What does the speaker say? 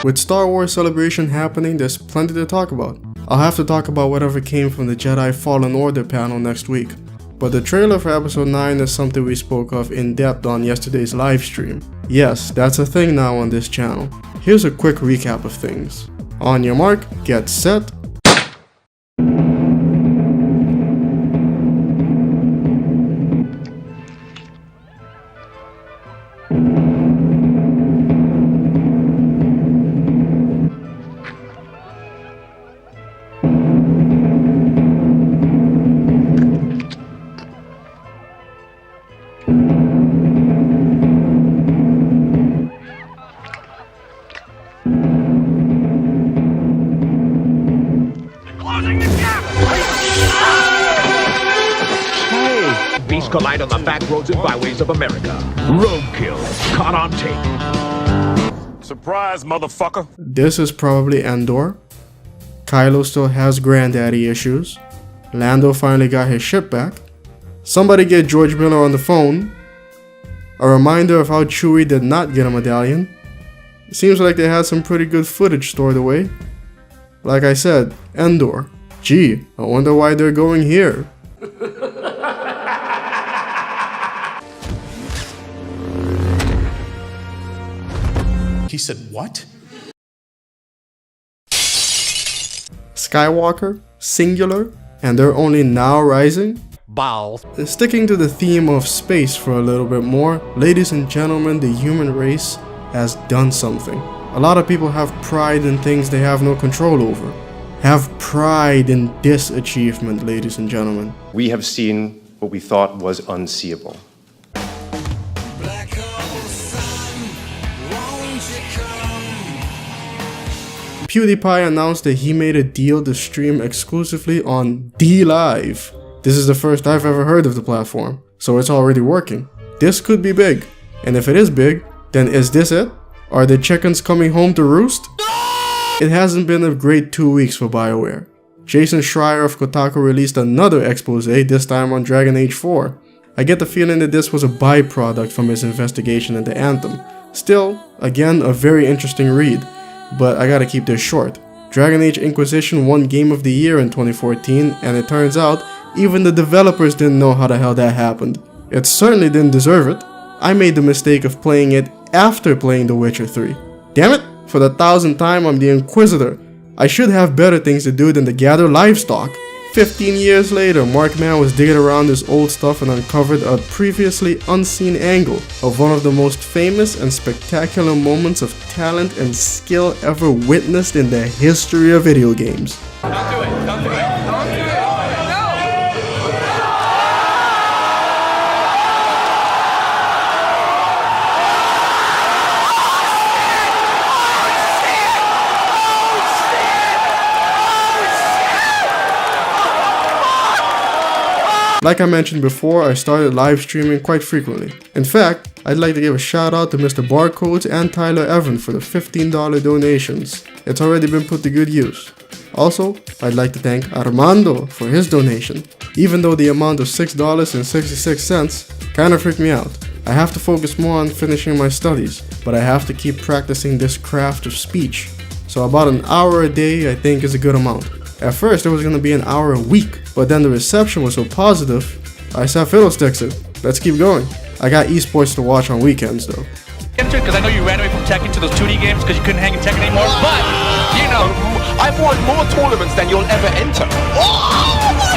With Star Wars Celebration happening, there's plenty to talk about. I'll have to talk about whatever came from the Jedi Fallen Order panel next week. But the trailer for episode 9 is something we spoke of in depth on yesterday's live stream. Yes, that's a thing now on this channel. Here's a quick recap of things. On your mark, get set. Beasts collide on the back roads and byways of America. Road kill, caught on tape. Surprise, motherfucker. This is probably Endor. Kylo still has granddaddy issues. Lando finally got his ship back. Somebody get George Miller on the phone. A reminder of how Chewie did not get a medallion. It seems like they had some pretty good footage stored away. Like I said, Endor. Gee, I wonder why they're going here. He said, what? Skywalker, singular, and they're only now rising? Balls. Sticking to the theme of space for a little bit more, ladies and gentlemen, the human race has done something. A lot of people have pride in things they have no control over. Have pride in this achievement, ladies and gentlemen. We have seen what we thought was unseeable. PewDiePie announced that he made a deal to stream exclusively on Dlive. This is the first I've ever heard of the platform, so it's already working. This could be big, and if it is big, then is this it? Are the chickens coming home to roost? It hasn't been a great 2 weeks for Bioware. Jason Schreier of Kotaku released another expose, this time on Dragon Age 4. I get the feeling that this was a byproduct from his investigation into Anthem. Still, again, a very interesting read. But I gotta keep this short. Dragon Age Inquisition won Game of the Year in 2014, and it turns out even the developers didn't know how the hell that happened. It certainly didn't deserve it. I made the mistake of playing it after playing The Witcher 3. Damn it, for the 1000th time I'm the Inquisitor. I should have better things to do than to gather livestock. 15 years later, Markman was digging around his old stuff and uncovered a previously unseen angle of one of the most famous and spectacular moments of talent and skill ever witnessed in the history of video games. Don't do it. Don't do it. Don't do it. Like I mentioned before, I started live streaming quite frequently. In fact, I'd like to give a shout out to Mr. Barcodes and Tyler Evan for the $15 donations. It's already been put to good use. Also, I'd like to thank Armando for his donation. Even though the amount of $6.66 kinda freaked me out. I have to focus more on finishing my studies, but I have to keep practicing this craft of speech. So about an hour a day I think is a good amount. At first it was gonna be an hour a week, but then the reception was so positive, I said fiddlesticks it. Let's keep going. I got esports to watch on weekends though. Because I know you ran away from Tekken to those 2D games because you couldn't hang in Tekken anymore, but, you know, I've won more tournaments than you'll ever enter. oh my